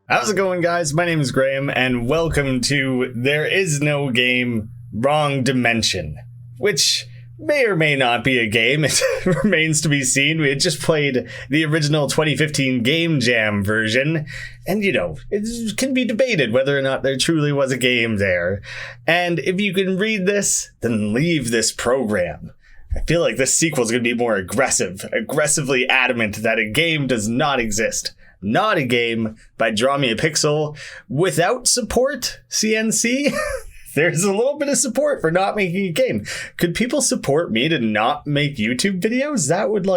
How's it going, guys? My name is Graeme, and welcome to There Is No Game, Wrong Dimension, which may or may not be a game. It remains to be seen. We had just played the original 2015 Game Jam version, and it can be debated whether or not there truly was a game there. And if you can read this, then leave this program. I feel like this sequel is going to be more aggressively adamant that a game does not exist. Not a game by Draw Me a Pixel without support, CNC. There's a little bit of support for not making a game. Could people support me to not make YouTube videos? That would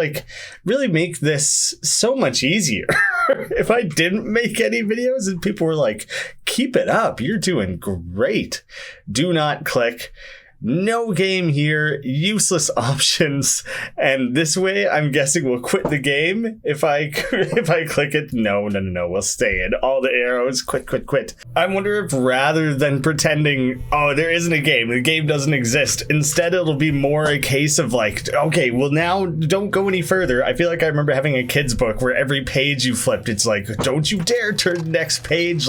really make this so much easier. If I didn't make any videos and people were like, keep it up, you're doing great. Do not click. No game here, useless options, and this way I'm guessing we'll quit the game if I click it. No, we'll stay in. All the arrows, quit. I wonder if rather than pretending, oh, there isn't a game, the game doesn't exist, instead it'll be more a case of okay, well now don't go any further. I feel like I remember having a kid's book where every page you flipped, it's like, don't you dare turn to the next page,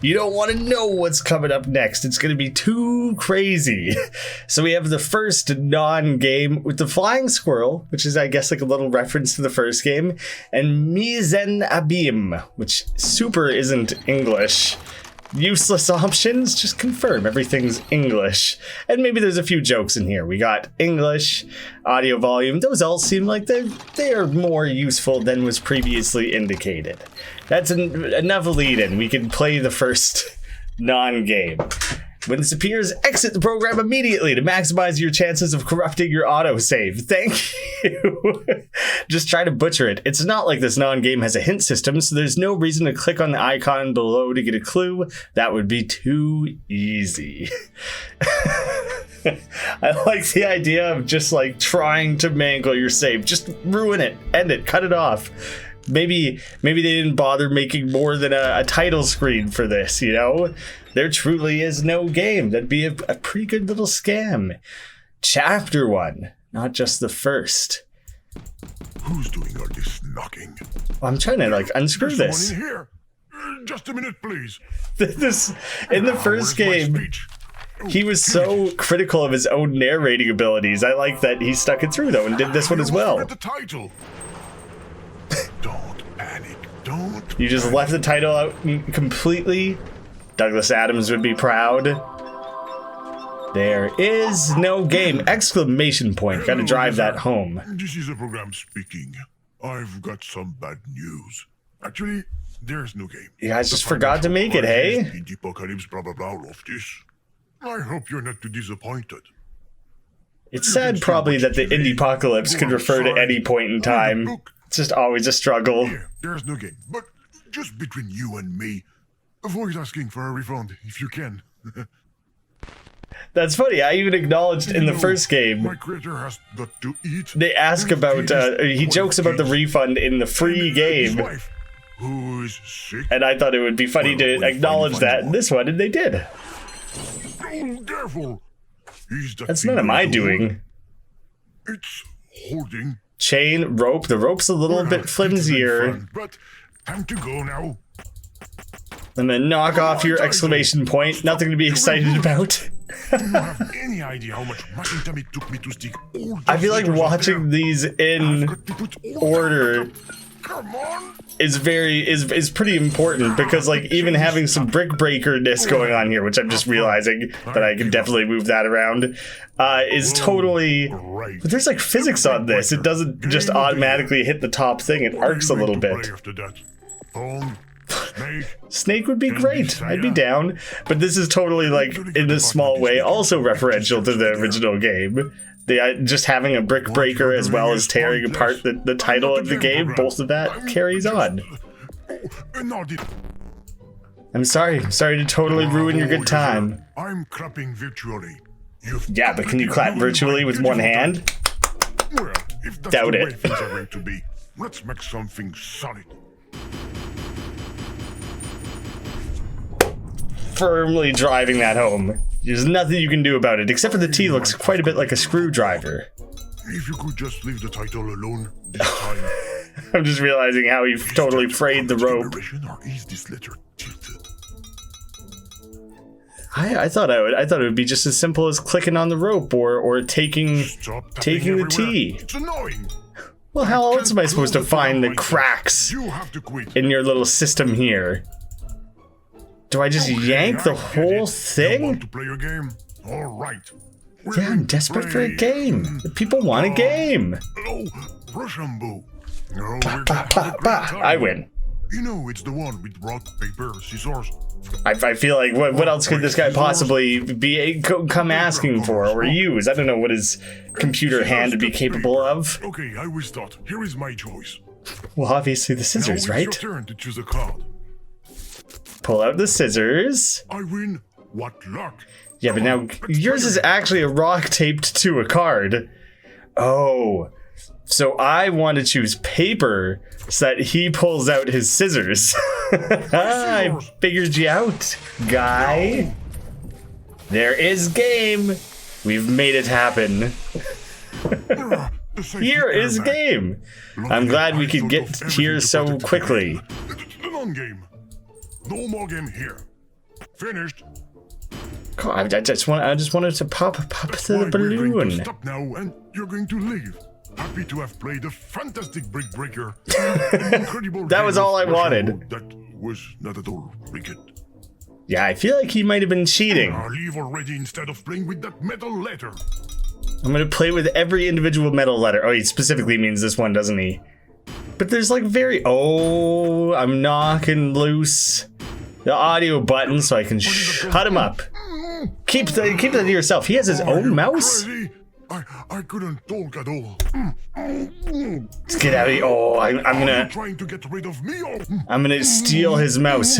you don't want to know what's coming up next. It's going to be too crazy. So we have the first non-game with the flying squirrel, which is, I guess, a little reference to the first game, and mise en abîme, which super isn't English. Useless options, just confirm everything's English. And maybe there's a few jokes in here. We got English, audio volume. Those all seem like they are more useful than was previously indicated. That's enough lead-in. We can play the first non-game. When this appears, exit the program immediately to maximize your chances of corrupting your autosave. Thank you. Just try to butcher it. It's not like this non-game has a hint system, so there's no reason to click on the icon below to get a clue. That would be too easy. I like the idea of just trying to mangle your save. Just ruin it, end it, cut it off. Maybe they didn't bother making more than a title screen for this, There truly is no game. That'd be a pretty good little scam. Chapter 1, not just the first. Who's doing all this knocking? I'm trying to unscrew this. In here. Just a minute, please. In the first game, he was so critical of his own narrating abilities. I like that he stuck it through though and did this one as well. The title. Don't panic. Don't. You just left the title out completely. Douglas Adams would be proud. There is no game! Exclamation point. Gotta drive that home. This is a program speaking. I've got some bad news. Actually, there's no game. You guys just forgot to make it, hey? Indie apocalypse, blah blah blah, all of this. I hope you're not too disappointed. It's sad probably that the indie apocalypse could refer to any point in time. It's just always a struggle. Here, there's no game, but just between you and me, avoid asking for a refund if you can. That's funny. I even acknowledged in the first game. My creator has got to eat. They ask about. He jokes about the refund in the free game. Who is sick? And I thought it would be funny to acknowledge that in this one, and they did. Oh, careful! That's none of my doing. It's holding. Chain, rope. The rope's a little bit flimsier. Fun, but time to go now. And then knock off your exclamation point. Nothing to be excited about. Do you have any idea how much fucking time it took me to stick all I feel like watching these in order is pretty important because even having some brick breakerness going on here, which I'm just realizing that I can definitely move that around, is totally. But there's physics on this. It doesn't just automatically hit the top thing. It arcs a little bit. Snake would be great. I'd be down. But this is totally in a small way also referential to the original game. Just having a brick breaker as well as tearing apart the title of the game, both of that carries on. I'm sorry to totally ruin your good time. I'm clapping virtually. Yeah, but can you clap virtually with one hand? Well, if that's Doubt the it. way things are going to be, let's make something solid. Firmly driving that home. There's nothing you can do about it, except for the T looks quite a bit like a screwdriver. If you could just leave the title alone this time. I'm just realizing how he totally frayed the rope. Or is this letter tilted? I thought it would be just as simple as clicking on the rope or taking the T. It's annoying. Well, how else am I supposed to find the cracks You have to quit. in your little system here? Do I just yank the whole You thing? want to play a game? All right. We're Yeah, I'm going to desperate for a play. game. The people want a game. Oh, Rochambeau. No, we're Bah, going to have a great bah. time. I win. You know, it's the one with rock, paper, scissors. I feel like what else could this guy possibly be come asking for or use? I don't know what his computer hand would be capable of. Okay, I will start. Here is my choice. Well, obviously the Now scissors, it's right? your turn to choose a card. Pull out the scissors. I win. What luck. Yeah, but now yours is actually a rock taped to a card. Oh, so I want to choose paper so that he pulls out his scissors. I figured you out, guy. There is game. We've made it happen. Here is game. I'm glad we could get here so quickly. The non-game. No more game here. Finished. God, I just wanted to pop to the Why, we're going balloon. to stop now, and you're going to leave. Happy to have played a fantastic brick breaker. Incredible. That was game all of I wanted. Rochambeau That was not at all wicked. Yeah, I feel like he might have been cheating. Now leave already instead of playing with that metal letter. I'm gonna play with every individual metal letter. Oh, he specifically means this one, doesn't he? But there's like Oh, I'm knocking loose the audio button so I can shut him up. Keep that to yourself. He has his Are own you mouse. crazy? I couldn't talk at all. Let's get out of here. Oh, I'm Are you gonna trying to get rid of me or? steal his mouse.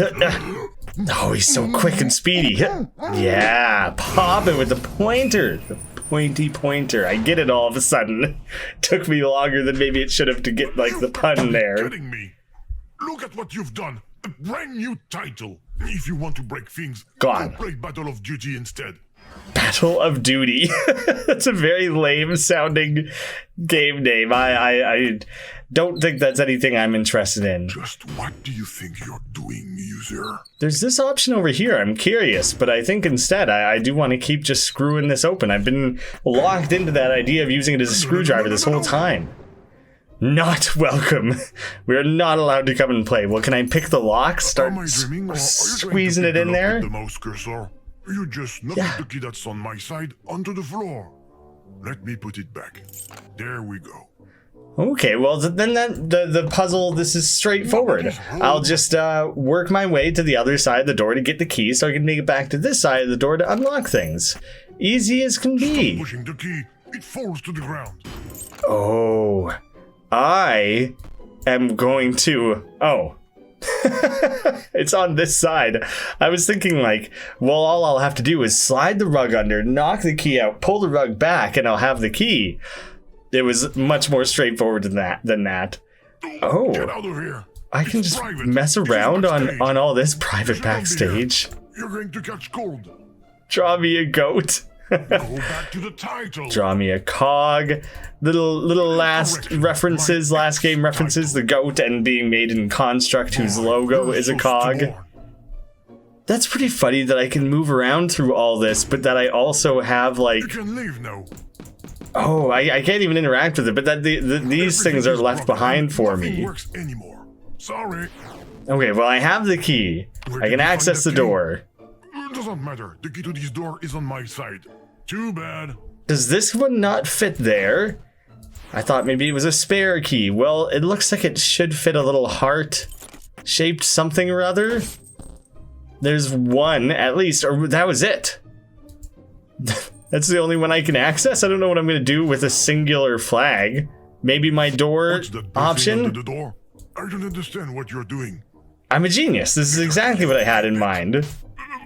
Oh, he's so quick and speedy. Yeah, pop it with the pointer. The pointy pointer. I get it all of a sudden. Took me longer than maybe it should have to get like the pun there. Kidding me? Look at what you've done. A brand new title. If you want to break things, Gone. go play Battle of Duty instead. Battle of Duty. That's a very lame sounding game name. I don't think that's anything I'm interested in. Just what do you think you're doing, user? There's this option over here. I'm curious, but I think instead I do want to keep just screwing this open. I've been locked into that idea of using it as a screwdriver this whole time. Not welcome. We are not allowed to come and play. Well, can I pick the lock? Start Am I dreaming, or are you squeezing trying it to in pick the lock there? with the mouse cursor? You just knocked Yeah. the key that's on my side onto the floor. Let me put it back. There we go. Okay, well then the puzzle, this is straightforward. I'll just work my way to the other side of the door to get the key so I can make it back to this side of the door to unlock things. Easy as can be. Pushing the key, it falls to the ground. Oh, I am going to... Oh. It's on this side. I was thinking like, well, all I'll have to do is slide the rug under, knock the key out, pull the rug back, and I'll have the key. It was much more straightforward than that. Oh, Get out of here. I can It's just private. mess This is around backstage. on all this private Shut up, backstage. You're going to catch cold. Draw me a goat. Go back to the title. Draw me a cog. Little last references, last game references, the goat and being made in Construct, whose logo You're is a so cog. stubborn. That's pretty funny that I can move around through all this, but that I also have like, You can leave now. oh, I can't even interact with it, but that these things are Everything is left broken. behind for Nothing me. works anymore. Sorry. Okay, well I have the key. Where I did can you find access the the key? door. It doesn't matter. The key to this door is on my side. Too bad. Does this one not fit there? I thought maybe it was a spare key. Well, it looks like it should fit a little heart-shaped something or other. There's one, at least, or that was it. That's the only one I can access? I don't know what I'm going to do with a singular flag. Maybe my door What's that buzzing option? under the door? I don't understand what you're doing. I'm a genius. This is exactly what I had in mind.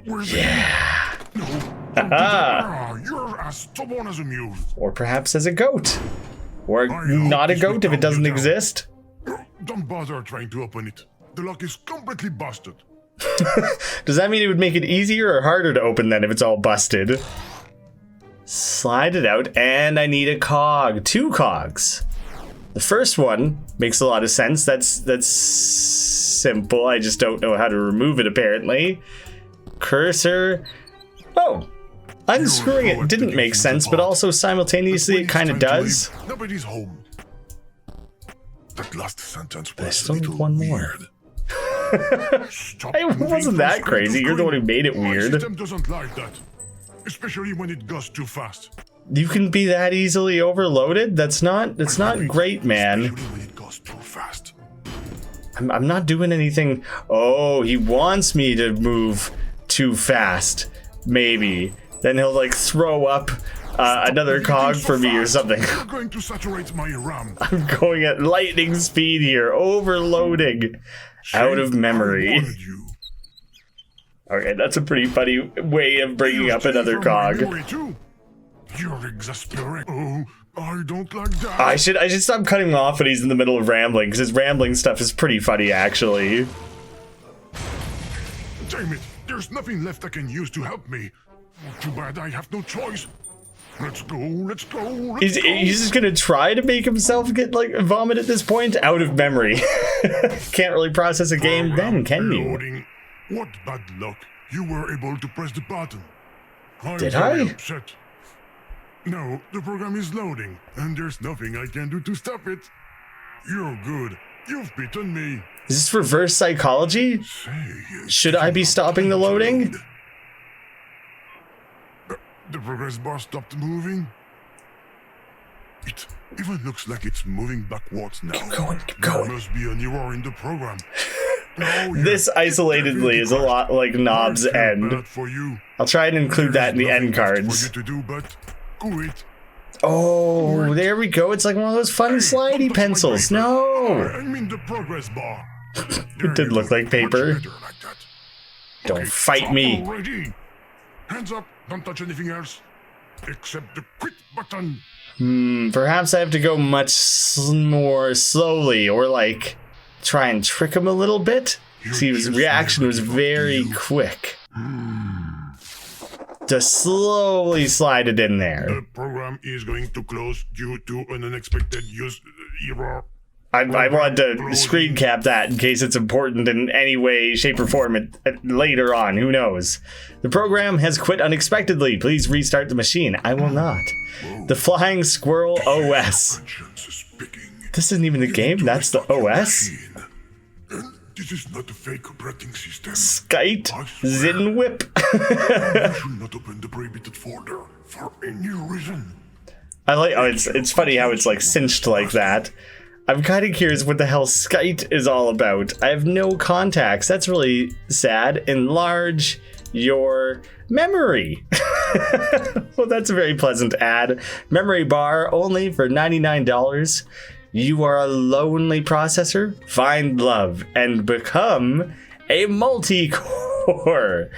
Where's yeah. No. You're as stubborn as a mule. Or perhaps as a goat. Or I not a hope this goat if will it doesn't calm you down. exist. Don't bother trying to open it. The lock is completely busted. Does that mean it would make it easier or harder to open then if it's all busted? Slide it out, and I need a cog. 2 cogs. The first one makes a lot of sense. That's simple. I just don't know how to remove it, apparently. Cursor. Oh, unscrewing it didn't make sense, but also simultaneously it kind of does. Nobody's home. That last sentence was I still a need little one more. weird. Stop It moving wasn't from that screen to crazy. You're the one who screen. made it My weird. system doesn't like that, especially when it goes too fast. You can be that easily overloaded? That's not great, man. Especially when it goes too fast. I'm not doing anything. Oh, he wants me to move too fast. Maybe. Then he'll like throw up another moving cog so for me or fast. something. You're going to saturate my RAM. I'm going at lightning speed here, overloading. Out of I memory. warned you. Okay, that's a pretty funny way of bringing You're up another stealing from my cog. memory too. You're exasperating. Oh, I don't like that. I should stop cutting him off when he's in the middle of rambling, because his rambling stuff is pretty funny, actually. Damn it! There's nothing left I can use to help me. Too bad I have no choice. Let's go, let's go, let's go. He's just gonna try to make himself get like vomit at this point, out of memory. Can't really process a game then, can you? Loading. What bad luck. You were able to press the button. I'm Did very I? upset. No, the program is loading, and there's nothing I can do to stop it. You're good. You've beaten me. Is this reverse psychology? Say, Should I be stopping the loading? The progress bar stopped moving. It even looks like it's moving backwards now. Keep going, keep There going. must be an error in the program. Oh, yeah. This isolatedly is a lot like Knob's I feel End. bad for you. I'll try and include that in the There's end nothing left cards. for you to do but quit. Oh, there we go. It's like one of those fun slidey Don't touch my pencils. paper. No! I mean the progress bar. It did look like paper. Much better like that. Don't Okay, fight stop me. already. Hands up. Don't touch anything else. Except the quit button. Perhaps I have to go much more slowly, or like try and trick him a little bit. See, his reaction was very quick. Just slowly slide it in there. The program is going to close due to an unexpected error. I wanted to screen cap that in case it's important in any way, shape, or form later on. Who knows? The program has quit unexpectedly. Please restart the machine. I will not. The Flying Squirrel OS. Conscience is picking. This isn't even the game. That's the OS. Machine. And this is not a fake operating system. Skite Zinwhip. You should not open the prohibited folder for any reason. I like. Oh, it's funny how it's like cinched like that. I'm kind of curious what the hell Skite is all about. I have no contacts. That's really sad. Enlarge your memory. Well, that's a very pleasant ad. Memory bar only for $99. You are a lonely processor? Find love and become a multi-core.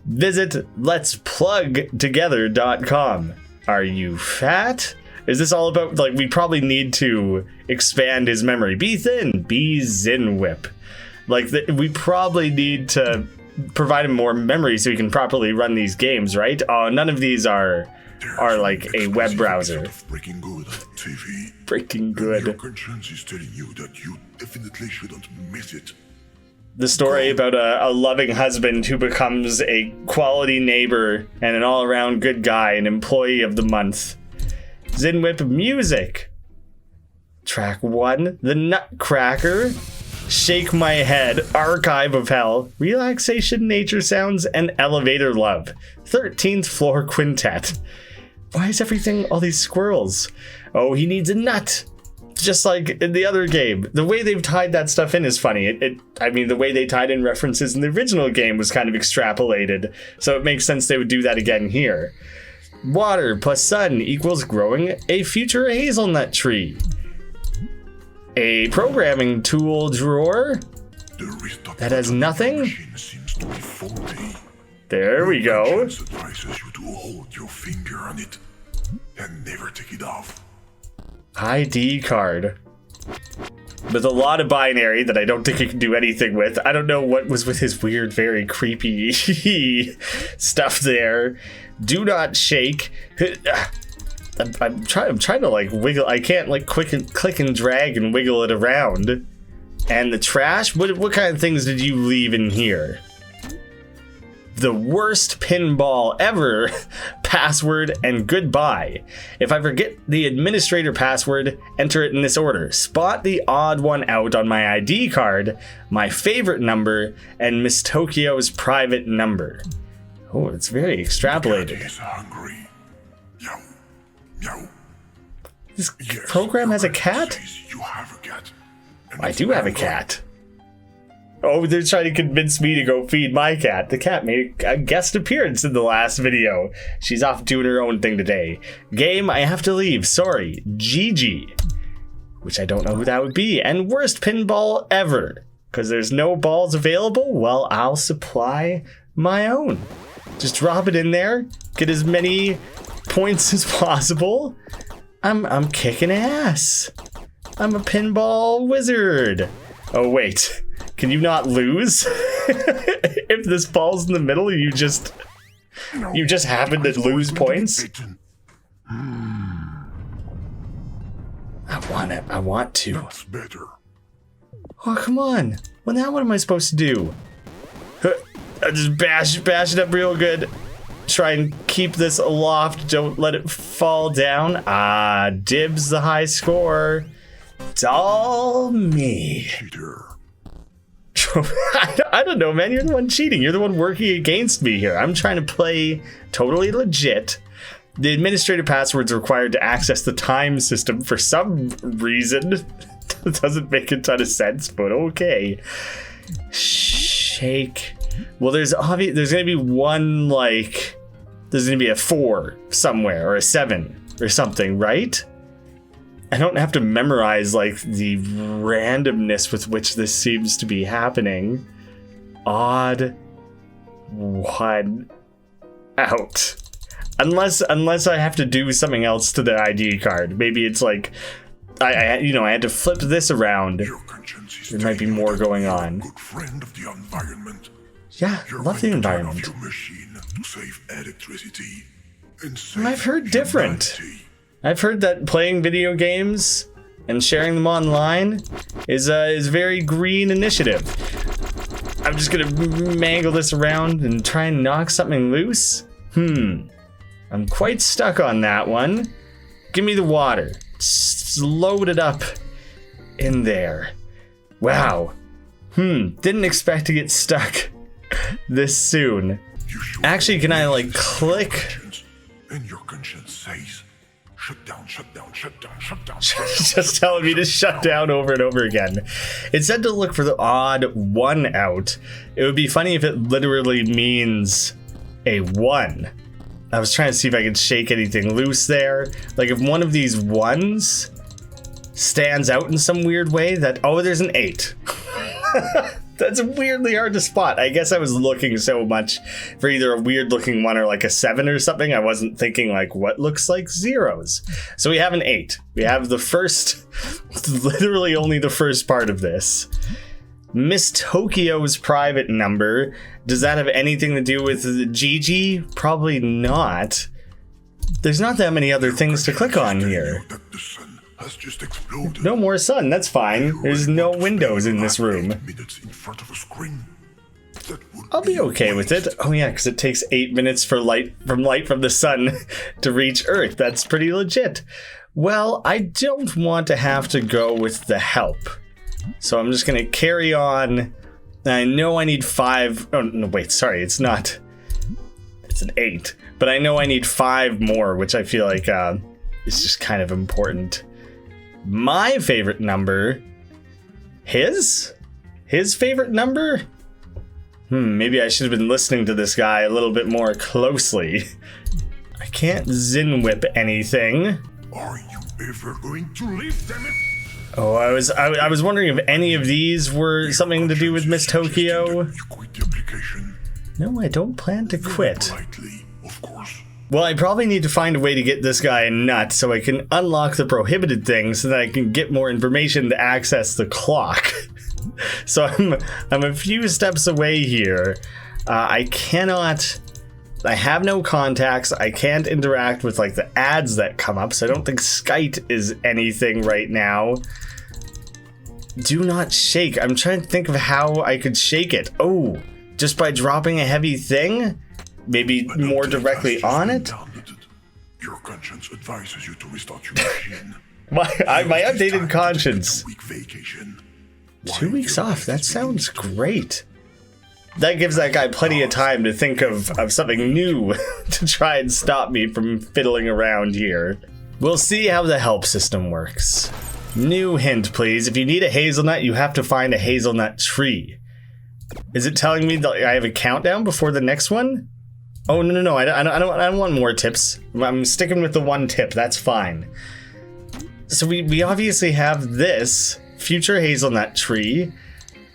Visit letsplugtogether.com. Are you fat? Is this all about, like, we probably need to expand his memory. Be thin, be Zinwhip. Like, we probably need to provide him more memory so he can properly run these games, right? Oh, none of these are like a web browser. Breaking Good on TV. Breaking Your Good. conscience is telling you that you definitely shouldn't miss it. The story about a loving husband who becomes a quality neighbor and an all-around good guy, an employee of the month. Zinwhip music. Track 1, The Nutcracker. Shake My Head, Archive of Hell, Relaxation, Nature Sounds, and Elevator Love. 13th Floor Quintet. Why is everything all these squirrels? Oh, he needs a nut. Just like in the other game. The way they've tied that stuff in is funny. I mean, the way they tied in references in the original game was kind of extrapolated, so it makes sense they would do that again here. Water plus sun equals growing a future hazelnut tree. A programming tool drawer that has nothing. Seems to be faulty. There we go. Conscience advises you to hold your finger on it and never take it off. ID card. With a lot of binary that I don't think you can do anything with. I don't know what was with his weird, very creepy stuff there. Do not shake. I'm trying to like wiggle. I can't like click and drag and wiggle it around. And the trash? What kind of things did you leave in here? The worst pinball ever password and goodbye. If I forget the administrator password, enter it in this order. Spot the odd one out on my ID card, my favorite number, and Miss Tokyo's private number. Oh, it's very extrapolated. The cat is hungry. Meow. Meow. This program has a cat? You have a cat. I do have a cat. Oh, they're trying to convince me to go feed my cat. The cat made a guest appearance in the last video. She's off doing her own thing today. Game, I have to leave. Sorry. Gigi. Which I don't know who that would be. And worst pinball ever. Because there's no balls available? Well, I'll supply my own. Just drop it in there. Get as many points as possible. I'm kicking ass. I'm a pinball wizard. Oh, wait. Can you not lose? If this falls in the middle, you just happen to lose points? I want to. That's better. Oh, come on. Well, now what am I supposed to do? I just bash it up real good. Try and keep this aloft. Don't let it fall down. Ah, dibs the high score. It's all me. Cheater. I don't know, man. You're the one cheating. You're the one working against me here. I'm trying to play totally legit. The administrator password's required to access the time system for some reason. It doesn't make a ton of sense, but okay. Shake. Well, there's going to be one, like, there's going to be a 4 somewhere, or a 7 or something, right? I don't have to memorize, like, the randomness with which this seems to be happening. Odd one out. Unless I have to do something else to the ID card. Maybe it's like, I had to flip this around. There might be more going on. Good friend of the environment. Yeah, I love the environment. Your machine to save electricity. I've heard different. I've heard that playing video games and sharing them online is very green initiative. I'm just gonna mangle this around and try and knock something loose. I'm quite stuck on that one. Give me the water. Just load it up in there. Wow. Didn't expect to get stuck this soon. Actually, can I like click? And your conscience says, shut down. Just telling me to shut down over and over again. It said to look for the odd one out. It would be funny if it literally means a 1. I was trying to see if I could shake anything loose there. Like if one of these ones stands out in some weird way that, oh, there's an 8. That's weirdly hard to spot. I guess I was looking so much for either a weird looking one or like a 7 or something. I wasn't thinking like what looks like zeros. So we have an 8. We have the first, literally only the first part of this. Miss Tokyo's private number. Does that have anything to do with Gigi? Probably not. There's not that many other things to click on here. Has just exploded. No more sun, that's fine. There's no windows in this room. I'll be okay with it. Oh yeah, because it takes 8 minutes for light from the sun to reach Earth. That's pretty legit. Well, I don't want to have to go with the help. So I'm just gonna carry on. I know I need 5. Oh no, wait, sorry, it's not. It's an 8. But I know I need 5 more, which I feel like is just kind of important. My favorite number. His favorite number? Maybe I should have been listening to this guy a little bit more closely. I can't Zin Whip anything. Are you ever going to leave them? Oh, I was wondering if any of these were something to do with Miss Tokyo. You quit the application. No, I don't plan to quit. Politely, of course. Well, I probably need to find a way to get this guy a nut so I can unlock the prohibited thing so that I can get more information to access the clock. So I'm a few steps away here. I cannot I have no contacts. I can't interact with like the ads that come up, so I don't think Skype is anything right now. Do not shake. I'm trying to think of how I could shake it. Oh, just by dropping a heavy thing? Maybe more directly on it? Your conscience advises you to restart your machine. My updated conscience. 2 week vacation. 2 weeks off. That sounds great. That gives that guy plenty of time to think of something new to try and stop me from fiddling around here. We'll see how the help system works. New hint, please. If you need a hazelnut, you have to find a hazelnut tree. Is it telling me that I have a countdown before the next one? Oh, no. I don't want more tips. I'm sticking with the one tip. That's fine. So we obviously have this future hazelnut tree.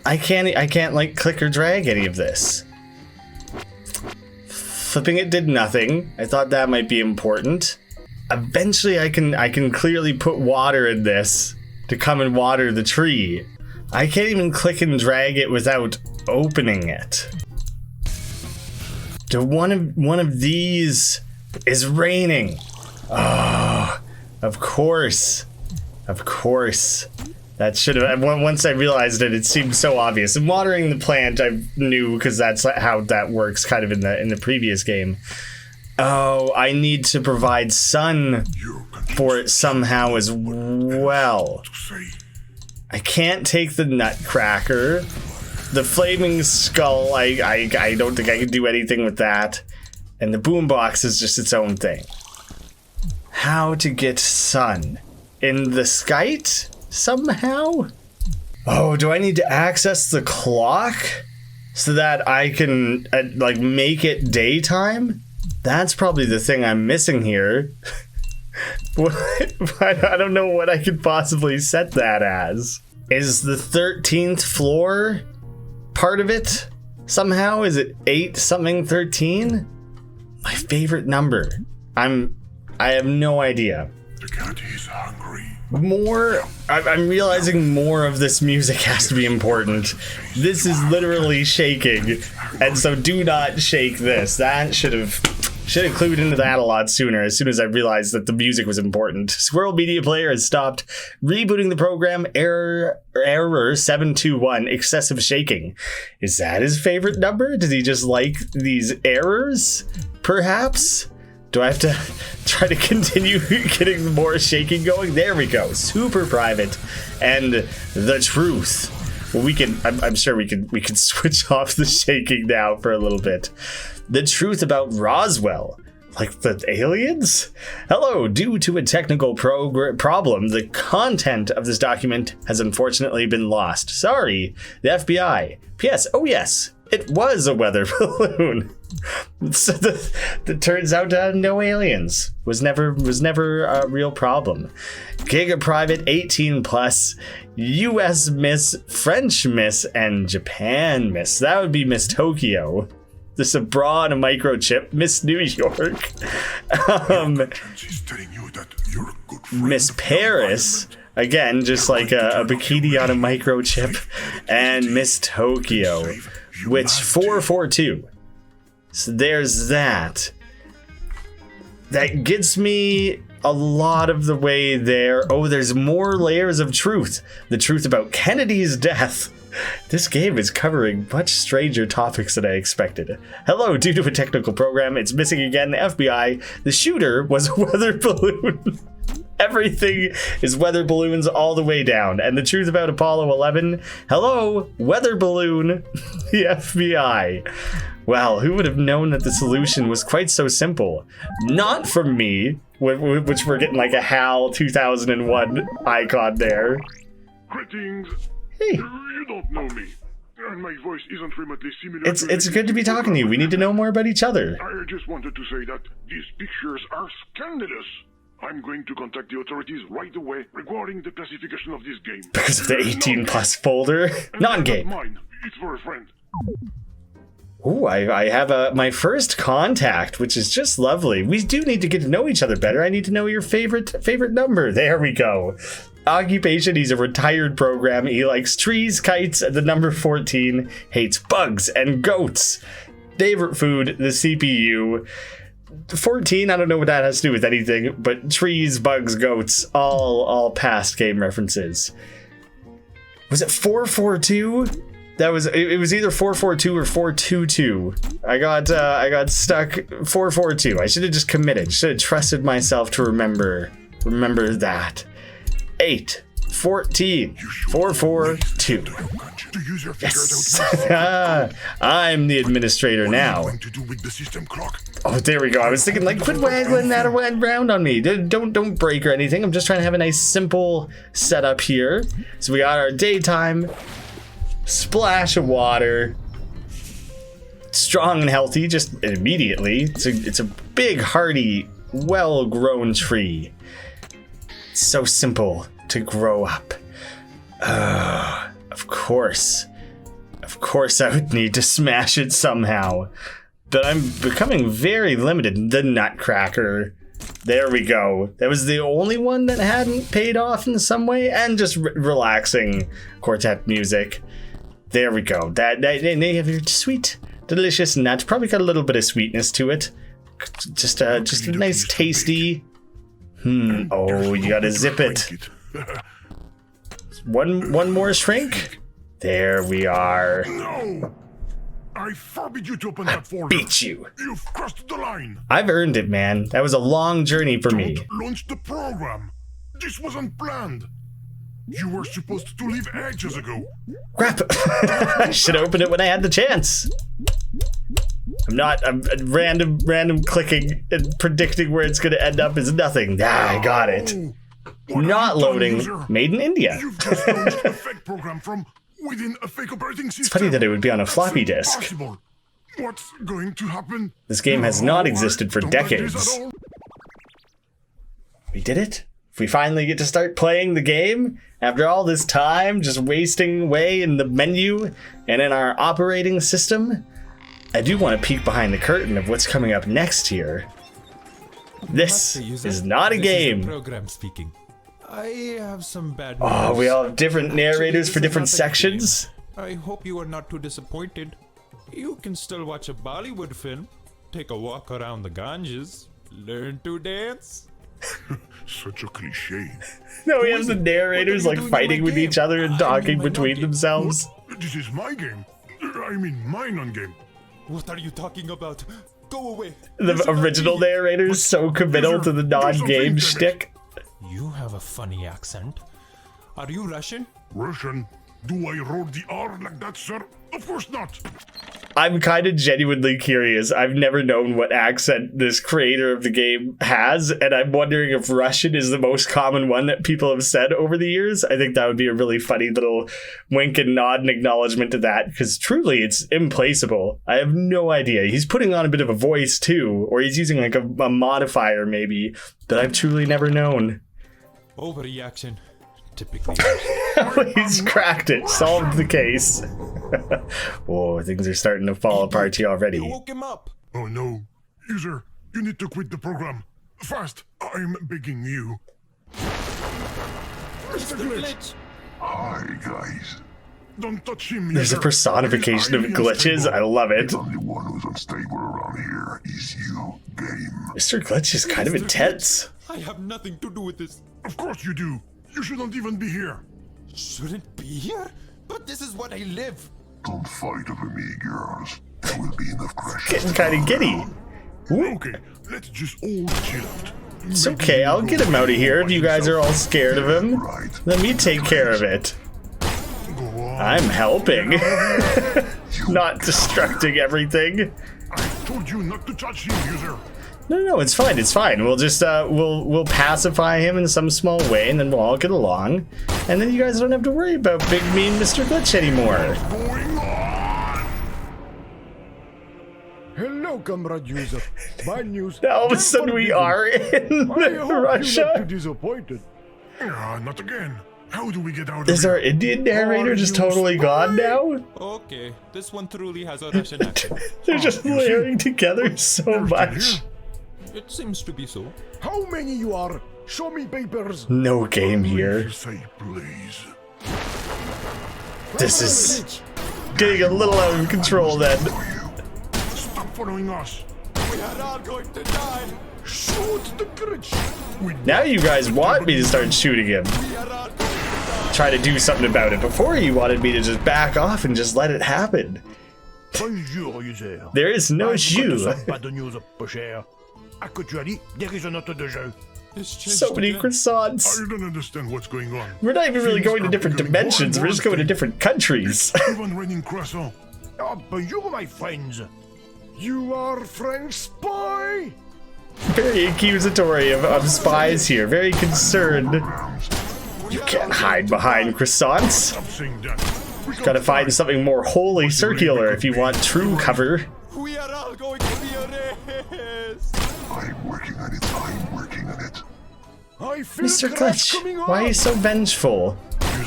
I can't like click or drag any of this. Flipping it did nothing. I thought that might be important. Eventually I can clearly put water in this to come and water the tree. I can't even click and drag it without opening it. One of these is raining. Oh, of course. That should have, once I realized it seemed so obvious. And watering the plant, I knew because that's how that works kind of in the previous game. Oh, I need to provide sun for it somehow as well. I can't take the nutcracker. The flaming skull, I don't think I can do anything with that. And the boombox is just its own thing. How to get sun? In the Skype? Somehow? Oh, do I need to access the clock so that I can like make it daytime? That's probably the thing I'm missing here. I don't know what I could possibly set that as. Is the 13th floor part of it? Somehow? Is it 8 something 13? My favorite number. I have no idea. The cat is hungry. I'm realizing more of this music has to be important. This is literally shaking, and so do not shake this. That should have clued into that a lot sooner, as soon as I realized that the music was important. Squirrel Media Player has stopped rebooting the program. Error 721, excessive shaking. Is that his favorite number? Does he just like these errors? Perhaps? Do I have to try to continue getting more shaking going? There we go. Super private. And the truth. Well, I'm sure we can switch off the shaking now for a little bit. The truth about Roswell. Like the aliens? Hello, due to a technical problem, the content of this document has unfortunately been lost. Sorry, the FBI. P.S. Oh yes, it was a weather balloon. So that turns out no aliens. Was never a real problem. Giga Private 18 plus, US Miss, French Miss, and Japan Miss. That would be Miss Tokyo. This a bra and a microchip. Miss New York. Miss Paris. Again, just like a bikini on a microchip. And Miss Tokyo. Which 442. So there's that. That gets me a lot of the way there. Oh, there's more layers of truth. The truth about Kennedy's death. This game is covering much stranger topics than I expected. Hello, due to a technical program, it's missing again. The FBI. The shooter was a weather balloon. Everything is weather balloons all the way down. And the truth about Apollo 11. Hello, weather balloon. The FBI. Well, who would have known that the solution was quite so simple? Not from me, which we're getting like a HAL 2001 icon there. Greetings. Hey. You don't know me, and my voice isn't remotely similar. It's good to be talking to you. We need to know more about each other. I just wanted to say that these pictures are scandalous. I'm going to contact the authorities right away regarding the classification of this game. Because of the 18 plus folder? Non-game. Mine. It's for a friend. Ooh, I have my first contact, which is just lovely. We do need to get to know each other better. I need to know your favorite number. There we go. Occupation, he's a retired program. He likes trees, kites, and the number 14. Hates bugs and goats. Favorite food, the CPU. 14, I don't know what that has to do with anything, but trees, bugs, goats, all past game references. Was it 442? That was it was either 442 or 422. I got stuck 442. I should have just committed. Should have trusted myself to remember that. 8, 14, 442. Yes. I'm the administrator now. Oh, there we go. I was thinking, like, quit waggling that around on me. Don't break or anything. I'm just trying to have a nice, simple setup here. So we got our daytime, splash of water, strong and healthy, just immediately. It's a big, hardy, well-grown tree. It's so simple to grow up. Of course I would need to smash it somehow. But I'm becoming very limited. The Nutcracker. There we go. That was the only one that hadn't paid off in some way, and just relaxing quartet music. There we go. That they have your sweet, delicious nut. Probably got a little bit of sweetness to it. Just a nice, tasty. Oh, you gotta zip it. One more shrink. There we are. No! I forbid you to open that folder. Beat you. You've crossed the line. I've earned it, man. That was a long journey for me. Don't launch the program. This wasn't planned. You were supposed to leave ages ago. Crap. I should have opened it when I had the chance. I'm random clicking and predicting where it's going to end up is nothing. I got it. Not loading. User? Made in India. You've just launched a fake program from within a fake operating system. It's funny that it would be on a floppy disk. Impossible. What's going to happen? This game has not existed for decades. We did it? We finally get to start playing the game after all this time just wasting away in the menu and in our operating system. I do want to peek behind the curtain of what's coming up next here. This is not a game. Program speaking. I have some bad news. Oh, we all have different narrators for different sections. I hope you are not too disappointed. You can still watch a Bollywood film, take a walk around the Ganges, learn to dance. Such a cliche. No, we have the narrators like fighting with each other and talking between themselves. What? This is my game. I mean, my non-game. What are you talking about? Go away. The original narrator's so committal to the non-game shtick. You have a funny accent. Are you Russian? Russian? Do I roll the R like that, sir? Of course not. I'm kind of genuinely curious. I've never known what accent this creator of the game has, and I'm wondering if Russian is the most common one that people have said over the years. I think that would be a really funny little wink and nod and acknowledgement to that, because truly it's implaceable. I have no idea. He's putting on a bit of a voice too, or he's using like a modifier maybe, that I've truly never known. Overreaction. Typically. He's cracked it. Solved the case. Whoa, things are starting to fall apart here already. You woke him up. Oh no. User, you need to quit the program. Fast. I'm begging you. Mr. Glitch. Hi, guys. Don't touch him, There's a personification of glitches. I love it. The only one who's unstable around here is you, Game. Mr. Glitch is kind of intense. I have nothing to do with this. Of course you do. You shouldn't even be here. Shouldn't be here? But this is what I live. Don't fight over me, girls. There will be enough crashes. Getting kind of giddy. Ooh. Okay, let's just all chill out. It's okay, I'll get him out of here if you guys are all scared of him. Right. Let me take care of it. Go on. I'm helping. Not destructing everything. I told you not to touch him, user. No, it's fine, it's fine. We'll just, we'll pacify him in some small way, and then we'll all get along. And then you guys don't have to worry about big mean Mr. Glitch anymore. Going on. Hello, comrade user. Bad news. All of a sudden we are in Russia. Too disappointed. Not again. How do we get out of Is here? our Indian narrator just totally gone now? Okay, this one truly has a Russian accent. They're just layering together so much. It seems to be so. How many you are? Show me papers. No game here. Say please. This is getting a little out of control then. following us? We are all going to die. Shoot the glitch. Now you guys want me to start shooting him. We are all going to die. Try to do something about it. Before you wanted me to just back off and just let it happen. Bonjour, user. There is no shoe. Pas de news, peu cher. À que tu as dit, des notes de jeu. It's changed So many again. croissants. I don't understand what's going on. We're not even really Things going to are different becoming more and dimensions. We're more just going to strange. different countries. Even raining croissant. Oh, bonjour, my friends. You are French spy? Very accusatory of spies here. Very concerned. You can't hide behind croissants. Stop saying that. We got Gotta find something more wholly circular if you want true cover. We are all going to be erased. I'm working on it. I'm working on it. I feel Mr. crash Glitch, coming why are you up. so vengeful?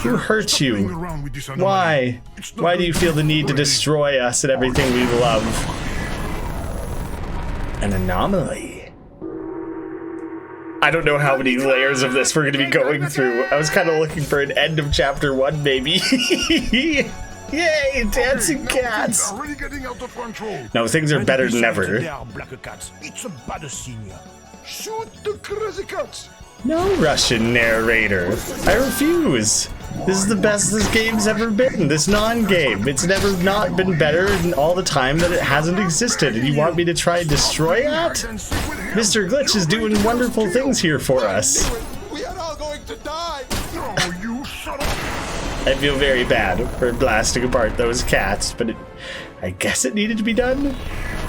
Who hurt Stop playing you? around with this anomaly. Why? It's not Why do you going feel the need to already. destroy us and everything we love? An anomaly. I don't know how many layers of this we're going to be going through. I was kind of looking for an end of chapter 1, maybe. Yay, dancing Hey, now cats. things are really getting out of control. No, things are better than Besides, ever. they are black cats. It's a bad signe. Shoot the crazy cats. No Russian narrator. I refuse. This is the best this game's ever been. This non-game. It's never not been better in all the time that it hasn't existed. And you want me to try and destroy that? Hide and seek with him. Mr. Glitch is doing wonderful things here for us. We are all going to die. No, you shut up. I feel very bad for blasting apart those cats, but I guess it needed to be done.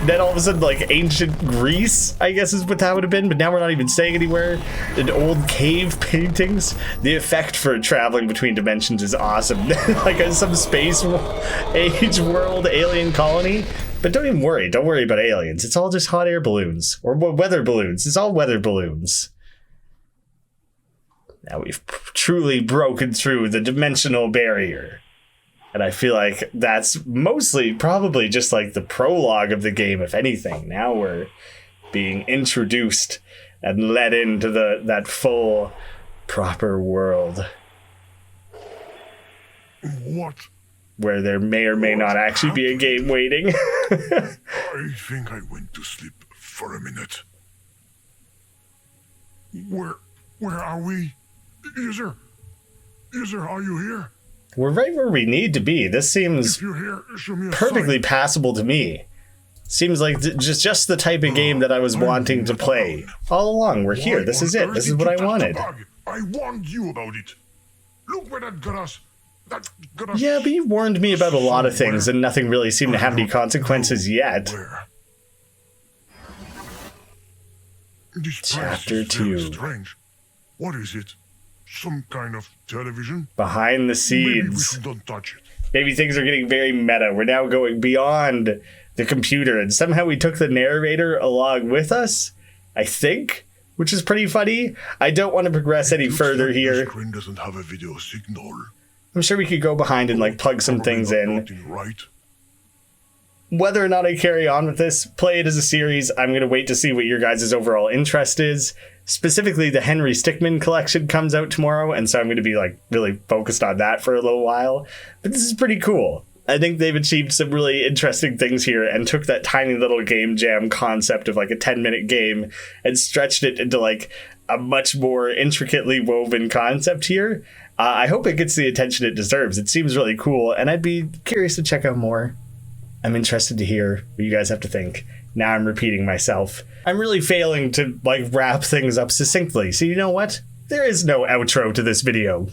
Then all of a sudden, like, ancient Greece, I guess is what that would have been, but now we're not even staying anywhere. And old cave paintings. The effect for traveling between dimensions is awesome. Like some space age world alien colony. But don't even worry. Don't worry about aliens. It's all just hot air balloons. Or weather balloons. It's all weather balloons. Now we've truly broken through the dimensional barrier. And I feel like that's mostly probably just like the prologue of the game, if anything. Now we're being introduced and led into that full, proper world What? where there may or may not actually be a game waiting. I think I went to sleep for a minute. Where are we? User, are you here? We're right where we need to be. This seems If you're here, show me a perfectly sign. passable to me. Seems like just the type of game that I was wanting to play. All along, we're here. Why This on is it. earth This is did what you I touch the wanted. bug? I warned you about it. Look where that got us. That got us. Yeah, but you warned me about a lot of things, and nothing really seemed to have any consequences yet. Where? This place Chapter is very 2. strange. What is it? Some kind of television? Behind the Maybe we scenes. shouldn't touch it. Maybe things are getting very meta. We're now going beyond the computer, and somehow we took the narrator along with us, I think, which is pretty funny. I don't want to progress any Looks further like here. The screen doesn't have a video signal. I'm sure we could go behind and like plug some Probably things not in. nothing, right? Whether or not I carry on with this, play it as a series, I'm going to wait to see what your guys' overall interest is. Specifically, the Henry Stickmin collection comes out tomorrow, and so I'm going to be like really focused on that for a little while. But this is pretty cool. I think they've achieved some really interesting things here and took that tiny little game jam concept of like a 10-minute game and stretched it into like a much more intricately woven concept here. I hope it gets the attention it deserves. It seems really cool, and I'd be curious to check out more. I'm interested to hear what you guys have to think. Now I'm repeating myself. I'm really failing to like wrap things up succinctly. So you know what? There is no outro to this video.